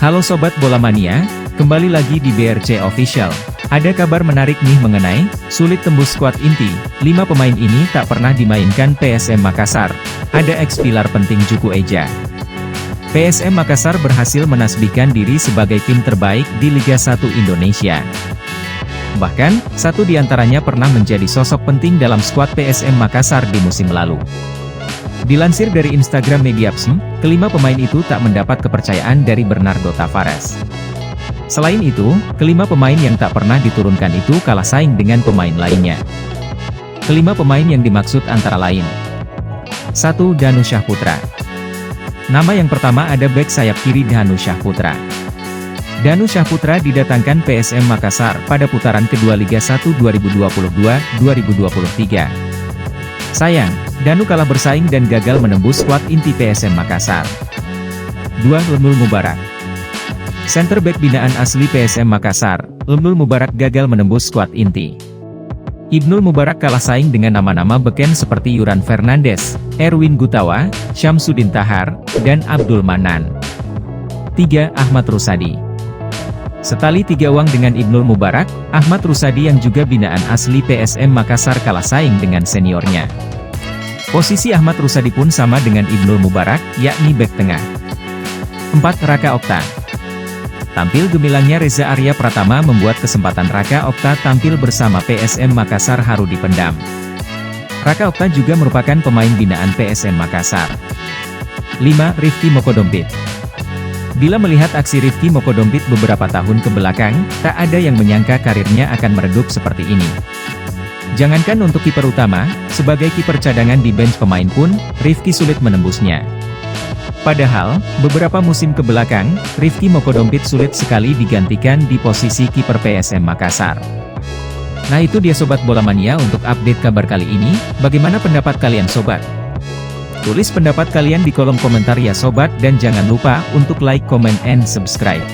Halo Sobat Bola Mania, kembali lagi di BRC Official. Ada kabar menarik nih mengenai sulit tembus skuad inti. 5 pemain ini tak pernah dimainkan PSM Makassar. Ada ex-pilar penting Juku Eja. PSM Makassar berhasil menasbihkan diri sebagai tim terbaik di Liga 1 Indonesia. Bahkan, satu di antaranya pernah menjadi sosok penting dalam skuad PSM Makassar di musim lalu. Dilansir dari Instagram Mediapsm, kelima pemain itu tak mendapat kepercayaan dari Bernardo Tavares. Selain itu, kelima pemain yang tak pernah diturunkan itu kalah saing dengan pemain lainnya. Kelima pemain yang dimaksud antara lain: 1. Danu Syahputra. Nama yang pertama ada bek sayap kiri Danu Syahputra. Danu Syahputra didatangkan PSM Makassar pada putaran kedua Liga 1 2022-2023. Sayang, Danu kalah bersaing dan gagal menembus skuad inti PSM Makassar. 2. Lulmul Mubarak. Center back binaan asli PSM Makassar, Lulmul Mubarak gagal menembus skuad inti. Ibnul Mubarak kalah saing dengan nama-nama beken seperti Yuran Fernandes, Erwin Gutawa, Syamsuddin Tahar, dan Abdul Manan. 3. Ahmad Rusadi. Setali 3 uang dengan Ibnul Mubarak, Ahmad Rusadi yang juga binaan asli PSM Makassar kalah saing dengan seniornya. Posisi Ahmad Rusadi pun sama dengan Ibnul Mubarak, yakni bek tengah. 4. Raka Okta. Tampil gemilangnya Reza Arya Pratama membuat kesempatan Raka Okta tampil bersama PSM Makassar haru dipendam. Raka Okta juga merupakan pemain binaan PSM Makassar. 5. Rifki Mokodompit. Bila melihat aksi Rifki Mokodompit beberapa tahun ke belakang, tak ada yang menyangka karirnya akan meredup seperti ini. Jangankan untuk kiper utama, sebagai kiper cadangan di bench pemain pun, Rifki sulit menembusnya. Padahal, beberapa musim ke belakang, Rifki Mokodompit sulit sekali digantikan di posisi kiper PSM Makassar. Nah itu dia Sobat Bola Mania untuk update kabar kali ini, bagaimana pendapat kalian Sobat? Tulis pendapat kalian di kolom komentar ya Sobat dan jangan lupa untuk like, comment, and subscribe.